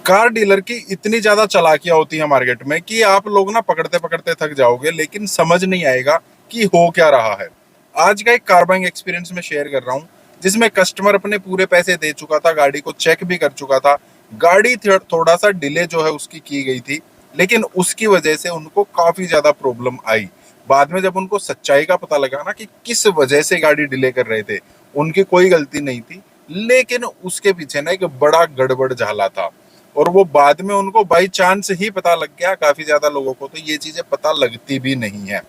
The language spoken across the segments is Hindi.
कार डीलर की इतनी ज्यादा चालाकियां होती है मार्केट में कि आप लोग ना पकड़ते पकड़ते थक जाओगे, लेकिन समझ नहीं आएगा कि हो क्या रहा है। आज का एक कार बाइंग एक्सपीरियंस में शेयर कर रहा हूँ, जिसमें कस्टमर अपने पूरे पैसे दे चुका था, गाड़ी को चेक भी कर चुका था। गाड़ी थोड़ा सा डिले जो है उसकी की गई थी, लेकिन उसकी वजह से उनको काफी ज्यादा प्रॉब्लम आई। बाद में जब उनको सच्चाई का पता लगा ना कि किस वजह से गाड़ी डिले कर रहे थे, उनकी कोई गलती नहीं थी, लेकिन उसके पीछे ना एक बड़ा गड़बड़ झाला था। और वो बाद में उनको बाई चांस ही पता लग गया। काफी ज्यादा लोगों को तो ये चीजें पता लगती भी नहीं है।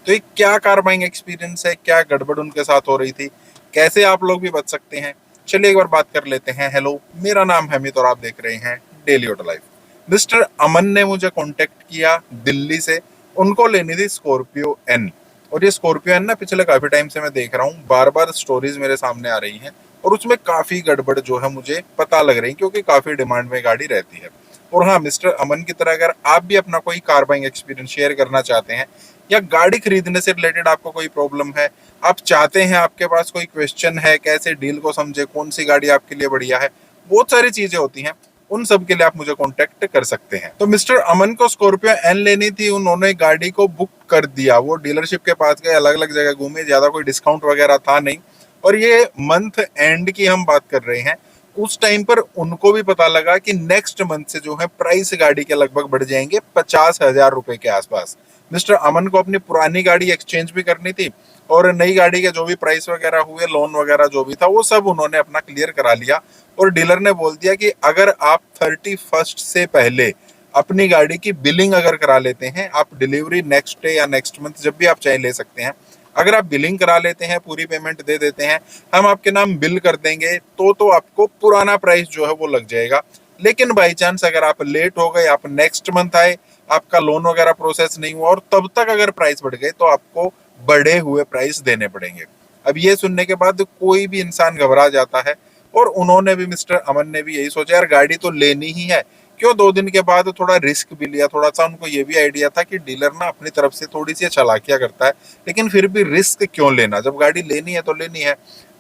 तो ये क्या कार बाइंग एक्सपीरियंस है, क्या गड़बड़ उनके साथ हो रही थी, कैसे आप लोग भी बच सकते हैं, चलिए एक बार बात कर लेते हैं। हेलो, मेरा नाम है अमित और आप देख रहे हैं डेली ऑटो लाइफ। मिस्टर अमन ने मुझे कांटेक्ट किया दिल्ली से। उनको लेनी थी स्कॉर्पियो एन। और ये स्कॉर्पियो एन ना पिछले काफी टाइम से मैं देख रहा हूँ, बार बार स्टोरीज मेरे सामने आ रही हैं और उसमें काफी गड़बड़ जो है मुझे पता लग रही है, क्योंकि काफी डिमांड में गाड़ी रहती है। और हाँ, मिस्टर अमन की तरह अगर आप भी अपना कोई कार बाइंग एक्सपीरियंस शेयर करना चाहते हैं, या गाड़ी खरीदने से रिलेटेड आपको कोई प्रॉब्लम है, आप चाहते हैं, आपके पास कोई क्वेश्चन है, कैसे डील को समझे, कौन सी गाड़ी आपके लिए बढ़िया है, बहुत सारी चीजें होती हैं, उन सब के लिए आप मुझे कांटेक्ट कर सकते हैं। तो मिस्टर अमन को स्कॉर्पियो एन लेनी थी, उन्होंने गाड़ी को बुक कर दिया। वो डीलरशिप के पास गए, अलग अलग जगह घूमे, ज्यादा कोई डिस्काउंट वगैरह था नहीं। और ये मंथ एंड की हम बात कर रहे हैं। उस टाइम पर उनको भी पता लगा कि नेक्स्ट मंथ से जो है प्राइस गाड़ी के लगभग बढ़ जाएंगे 50,000 रुपए के आसपास। मिस्टर अमन को अपनी पुरानी गाड़ी एक्सचेंज भी करनी थी, और नई गाड़ी के जो भी प्राइस वगैरह हुए, लोन वगैरह जो भी था, वो सब उन्होंने अपना क्लियर करा लिया। और डीलर ने बोल दिया कि अगर आप 31 से पहले अपनी गाड़ी की बिलिंग अगर करा लेते हैं, आप डिलीवरी नेक्स्ट डे या नेक्स्ट मंथ जब भी आप चाहे ले सकते हैं, अगर आप बिलिंग करा लेते हैं, पूरी पेमेंट दे देते हैं, हम आपके नाम बिल कर देंगे, तो आपको पुराना प्राइस जो है वो लग जाएगा। लेकिन बाई चांस अगर आप लेट हो गए, आप नेक्स्ट मंथ आए, आपका लोन वगैरह प्रोसेस नहीं हुआ और तब तक अगर प्राइस बढ़ गए, तो आपको बढ़े हुए प्राइस देने पड़ेंगे। अब ये सुनने के बाद कोई भी इंसान घबरा जाता है। और उन्होंने भी, मिस्टर अमन ने भी यही सोचा, यार गाड़ी तो लेनी ही है, क्यों 2 दिन के बाद थोड़ा रिस्क भी लिया। थोड़ा सा उनको ये भी आइडिया था कि डीलर ना अपनी तरफ से थोड़ी सी चालाकियां करता है, लेकिन फिर भी रिस्क क्यों लेना, जब गाड़ी लेनी है तो लेनी है।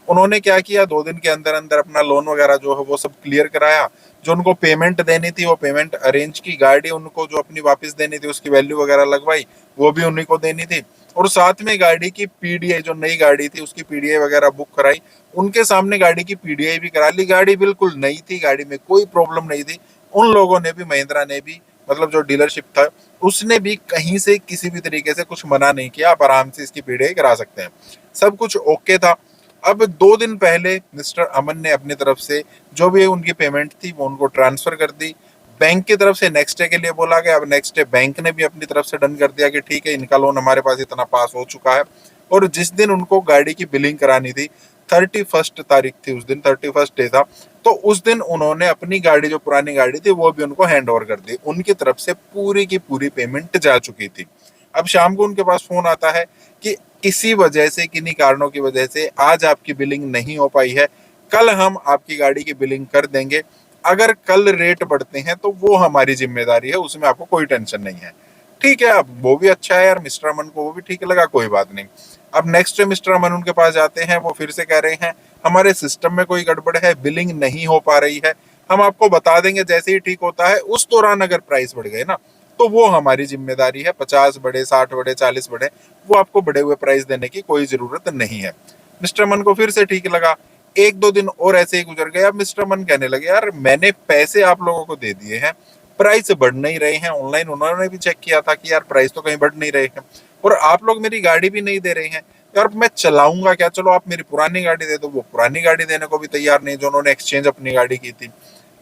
उन्होंने क्या किया, 2 दिन के अंदर अंदर अपना लोन वगैरह जो है वो सब क्लियर कराया। जो उनको पेमेंट देनी थी वो पेमेंट अरेंज की, गाड़ी उनको जो अपनी वापस देनी थी उसकी वैल्यू वगैरह लगवाई, वो भी उन्हीं को देनी थी। और साथ में गाड़ी की पीडीआई, जो नई गाड़ी थी उसकी पीडीआई वगैरह बुक कराई, उनके सामने गाड़ी की पीडीआई भी करा ली। गाड़ी बिल्कुल नई थी, गाड़ी में कोई प्रॉब्लम नहीं थी। उन लोगों ने भी, महिंद्रा ने भी, मतलब जो डीलरशिप था उसने भी कहीं से किसी भी तरीके से कुछ मना नहीं किया, आप आराम से इसकी पीडीआई करा सकते हैं, सब कुछ ओके था। अब 2 दिन पहले मिस्टर अमन ने अपनी तरफ से जो भी उनकी पेमेंट थी वो उनको ट्रांसफर कर दी। बैंक की तरफ से नेक्स्ट डे के लिए बोला गया। अब नेक्स्ट डे बैंक ने भी अपनी तरफ से डन कर दिया कि ठीक है, इनका लोन हमारे पास इतना पास हो चुका है। और जिस दिन उनको गाड़ी की बिलिंग करानी थी, 31 तारीख थी उस दिन, 31 डे था, तो उस दिन उन्होंने अपनी गाड़ी, जो पुरानी गाड़ी थी, वो भी उनको हैंड ओवर कर दी। उनकी तरफ से पूरी की पूरी पेमेंट जा चुकी थी। अब शाम को उनके पास फोन आता है कि किसी वजह से, किन्हीं कारणों की वजह से आज आपकी बिलिंग नहीं हो पाई है, कल हम आपकी गाड़ी की बिलिंग कर देंगे। अगर कल रेट बढ़ते हैं तो वो हमारी जिम्मेदारी है, उसमें आपको कोई टेंशन नहीं है। ठीक है, अब वो भी अच्छा है यार, मिस्टर अमन को वो भी ठीक लगा, कोई बात नहीं। अब नेक्स्ट डे मिस्टर अमन उनके पास जाते हैं, वो फिर से कह रहे हैं हमारे सिस्टम में कोई गड़बड़ है, बिलिंग नहीं हो पा रही है, हम आपको बता देंगे जैसे ही ठीक होता है। उस दौरान अगर प्राइस बढ़ गए ना, तो वो हमारी जिम्मेदारी है, 50 बढ़े, 60 बढ़े, 40 बढ़े, वो आपको बढ़े हुए प्राइस देने की कोई जरूरत नहीं है। मिस्टर मन को फिर से ठीक लगा। 1-2 दिन और ऐसे ही गुजर गए। अब मिस्टर मन कहने लगे, यार मैंने पैसे आप लोगों को दे दिए हैं, प्राइस बढ़ नहीं रहे हैं। ऑनलाइन उन्होंने भी चेक किया था कि यार प्राइस तो कहीं बढ़ नहीं रहे हैं, और आप लोग मेरी गाड़ी भी नहीं दे रहे हैं। यार मैं चलाऊंगा क्या, चलो आप मेरी पुरानी गाड़ी दे दो। वो पुरानी गाड़ी देने को भी तैयार नहीं, जो उन्होंने एक्सचेंज अपनी गाड़ी की थी।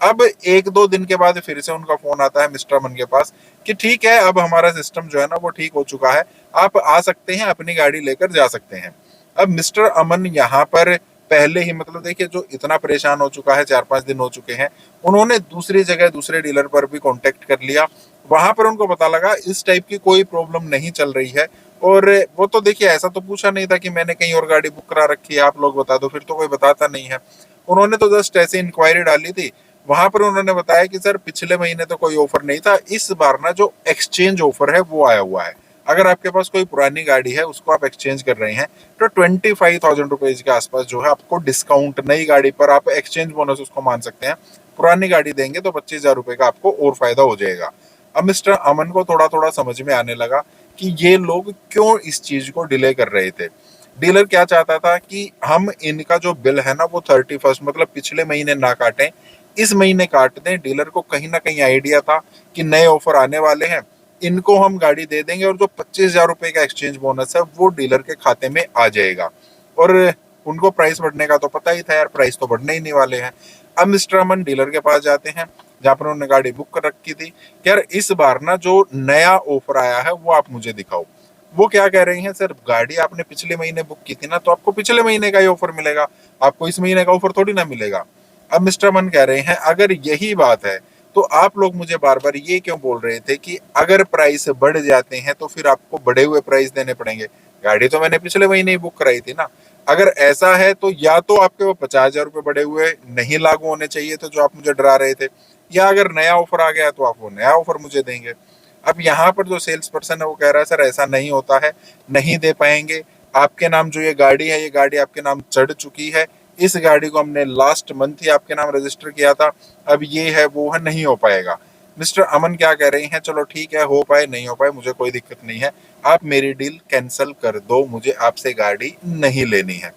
अब 1-2 दिन के बाद फिर से उनका फोन आता है मिस्टर अमन के पास कि ठीक है, अब हमारा सिस्टम जो है ना वो ठीक हो चुका है, आप आ सकते हैं, अपनी गाड़ी लेकर जा सकते हैं। अब मिस्टर अमन यहाँ पर पहले ही, मतलब देखिए, जो इतना परेशान हो चुका है, 4-5 दिन हो चुके हैं, उन्होंने दूसरी जगह दूसरे डीलर पर भी कांटेक्ट कर लिया। वहां पर उनको पता लगा इस टाइप की कोई प्रॉब्लम नहीं चल रही है। और वो तो देखिए, ऐसा तो पूछा नहीं था कि मैंने कहीं और गाड़ी बुक करा रखी है, आप लोग बता दो, फिर तो कोई बताता नहीं है। उन्होंने तो जस्ट ऐसे इंक्वायरी डाली थी। वहां पर उन्होंने बताया कि सर पिछले महीने तो कोई ऑफर नहीं था, इस बार ना जो एक्सचेंज ऑफर है वो आया हुआ है। अगर आपके पास कोई पुरानी गाड़ी है, उसको आप एक्सचेंज कर रहे हैं, तो 25,000 रुपीज के आसपास जो है आपको डिस्काउंट, नई गाड़ी पर आप एक्सचेंज बोनस उसको मान सकते हैं, पुरानी गाड़ी देंगे तो 25,000 रुपए का आपको और फायदा हो जाएगा। अब मिस्टर अमन को थोड़ा थोड़ा समझ में आने लगा कि ये लोग क्यों इस चीज को डिले कर रहे थे। डीलर क्या चाहता था कि हम इनका जो बिल है ना वो 31st मतलब पिछले महीने ना काटें, इस महीने काट दें। डीलर को कहीं ना कहीं आइडिया था कि नए ऑफर आने वाले हैं, इनको हम गाड़ी दे देंगे और जो 25,000 रुपए का एक्सचेंज बोनस है वो डीलर के खाते में आ जाएगा। और उनको प्राइस बढ़ने का तो पता ही था यार, प्राइस तो बढ़ने ही नहीं वाले हैं। अब मिस्टर अमन डीलर के पास जाते हैं जहां पर उन्होंने गाड़ी बुक कर रखी थी। यार इस बार ना जो नया ऑफर आया है वो आप मुझे दिखाओ। वो क्या कह रही हैं, सर गाड़ी आपने पिछले महीने बुक की थी ना, तो आपको पिछले महीने का ही ऑफर मिलेगा, आपको इस महीने का ऑफर थोड़ी ना मिलेगा। अब मिस्टर अमन कह रहे हैं अगर यही बात है तो आप लोग मुझे बार बार ये क्यों बोल रहे थे कि अगर प्राइस बढ़ जाते हैं तो फिर आपको बढ़े हुए प्राइस देने पड़ेंगे। गाड़ी तो मैंने पिछले महीने ही बुक कराई थी ना। अगर ऐसा है तो या तो आपके वो 50,000 रुपये बढ़े हुए नहीं लागू होने चाहिए थे जो आप मुझे डरा रहे थे, या अगर नया ऑफर आ गया तो आप वो नया ऑफर मुझे देंगे। अब यहाँ पर जो सेल्स पर्सन है वो कह रहा है सर ऐसा नहीं होता है, नहीं दे पाएंगे। आपके नाम जो ये गाड़ी है, ये गाड़ी आपके नाम चढ़ चुकी है, इस गाड़ी को हमने लास्ट मंथ ही आपके नाम रजिस्टर किया था, अब ये है वो है, नहीं हो पाएगा। मिस्टर अमन क्या कह रहे हैं, चलो ठीक है, हो पाए नहीं हो पाए मुझे कोई दिक्कत नहीं है, आप मेरी डील कैंसिल कर दो, मुझे आपसे गाड़ी नहीं लेनी है।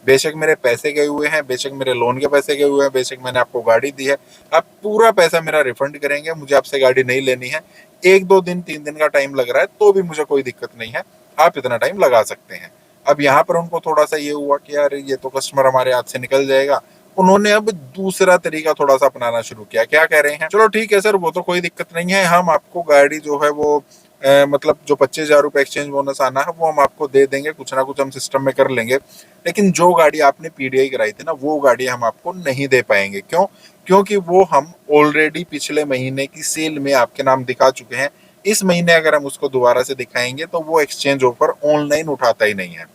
बेशक मेरे पैसे गए हुए हैं, बेशक मेरे लोन के पैसे गए हुए हैं, बेशक मैंने आपको गाड़ी दी है, आप पूरा पैसा मेरा रिफंड करेंगे, मुझे आपसे गाड़ी नहीं लेनी है। 1 2 दिन 3 दिन का टाइम लग रहा है तो भी मुझे कोई दिक्कत नहीं है, आप इतना टाइम लगा सकते हैं। अब यहाँ पर उनको थोड़ा सा ये हुआ कि यार ये तो कस्टमर हमारे हाथ से निकल जाएगा। उन्होंने अब दूसरा तरीका थोड़ा सा अपनाना शुरू किया। क्या कह रहे हैं, चलो ठीक है सर वो तो कोई दिक्कत नहीं है, हम आपको गाड़ी जो है वो मतलब जो 25,000 रुपये एक्सचेंज बोनस आना है वो हम आपको दे देंगे, कुछ ना कुछ हम सिस्टम में कर लेंगे। लेकिन जो गाड़ी आपने पीडीआई कराई थी ना वो गाड़ी हम आपको नहीं दे पाएंगे। क्यों? क्योंकि वो हम ऑलरेडी पिछले महीने की सेल में आपके नाम दिखा चुके हैं। इस महीने अगर हम उसको दोबारा से दिखाएंगे तो वो एक्सचेंज ऑफर ऑनलाइन उठाता ही नहीं है,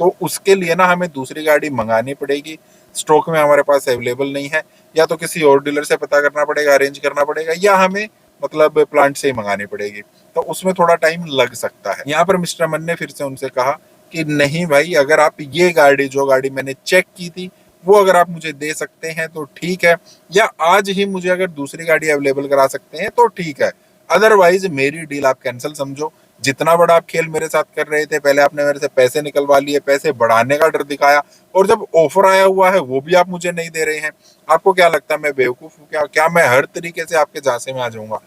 तो उसके लिए ना हमें दूसरी गाड़ी मंगानी पड़ेगी, स्टॉक में हमारे पास अवेलेबल नहीं है, या तो किसी और डीलर से पता करना पड़ेगा, अरेंज करना पड़ेगा, या हमें मतलब प्लांट से ही मंगानी पड़ेगी, तो उसमें थोड़ा टाइम लग सकता है। यहाँ पर मिस्टर अमन ने फिर से उनसे कहा कि नहीं भाई, अगर आप ये गाड़ी जो गाड़ी मैंने चेक की थी वो अगर आप मुझे दे सकते हैं तो ठीक है, या आज ही मुझे अगर दूसरी गाड़ी अवेलेबल करा सकते हैं तो ठीक है, अदरवाइज मेरी डील आप कैंसिल समझो। जितना बड़ा आप खेल मेरे साथ कर रहे थे, पहले आपने मेरे से पैसे निकलवा लिए, पैसे बढ़ाने का डर दिखाया, और जब ऑफर आया हुआ है वो भी आप मुझे नहीं दे रहे हैं। आपको क्या लगता है मैं बेवकूफ हूँ क्या? क्या मैं हर तरीके से आपके झांसे में आ जाऊंगा?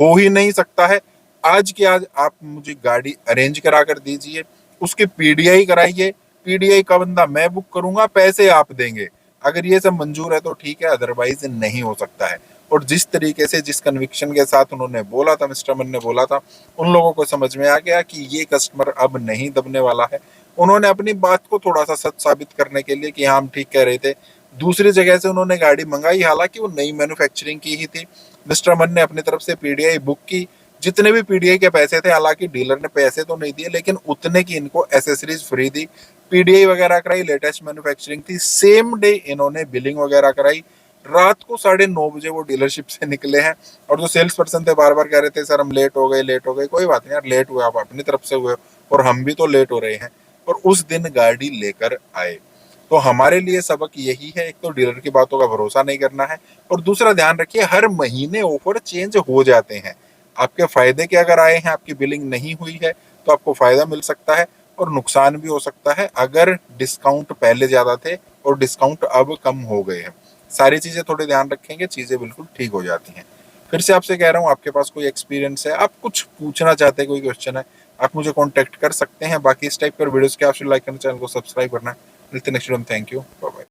हो ही नहीं सकता है। आज के आज आप मुझे गाड़ी अरेंज करा कर दीजिए, उसकी पीडीआई कराइए, पीडीआई का बंदा मैं बुक करूंगा, पैसे आप देंगे। अगर ये सब मंजूर है तो ठीक है, अदरवाइज नहीं हो सकता है। और जिस तरीके से जिस कन्विक्शन के साथ उन्होंने बोला था, मिस्टर मन ने बोला था, उन लोगों को समझ में आ गया कि ये कस्टमर अब नहीं दबने वाला है। उन्होंने अपनी बात को थोड़ा सा सच साबित करने के लिए कि हाँ हम ठीक कह रहे थे, दूसरी जगह से उन्होंने गाड़ी मंगाई, हालांकि वो नई मैन्युफैक्चरिंग की ही थी। मिस्टर मन ने अपनी तरफ से पीडीआई बुक की, जितने भी पीडीआई के पैसे थे, हालांकि डीलर ने पैसे तो नहीं दिए लेकिन उतने की इनको एसेसरीज फ्री दी, पीडीआई वगैरह कराई, लेटेस्ट मैन्युफैक्चरिंग थी, सेम डे इन्होंने बिलिंग वगैरह कराई। रात को 9:30 बजे वो डीलरशिप से निकले हैं। और जो सेल्स पर्सन थे बार बार कह रहे थे सर हम लेट हो गए, लेट हो गए। कोई बात नहीं यार, लेट हुए आप अपनी तरफ से हुए और हम भी तो लेट हो रहे हैं, और उस दिन गाड़ी लेकर आए। तो हमारे लिए सबक यही है, एक तो डीलर की बातों का भरोसा नहीं करना है, और दूसरा ध्यान रखिए हर महीने ऑफर चेंज हो जाते हैं। आपके फायदे के अगर आए हैं, आपकी बिलिंग नहीं हुई है तो आपको फायदा मिल सकता है, और नुकसान भी हो सकता है अगर डिस्काउंट पहले ज्यादा थे और डिस्काउंट अब कम हो गए हैं। सारी चीजें थोड़े ध्यान रखेंगे, चीजें बिल्कुल ठीक हो जाती हैं। फिर से आपसे कह रहा हूँ, आपके पास कोई एक्सपीरियंस है, आप कुछ पूछना चाहते हैं, कोई क्वेश्चन है, आप मुझे कांटेक्ट कर सकते हैं। बाकी इस टाइप पर वीडियोस के आपसे लाइक करना, चैनल को सब्सक्राइब करना है। मिलते नेक्स्ट वीडियो में। Thank you, bye bye.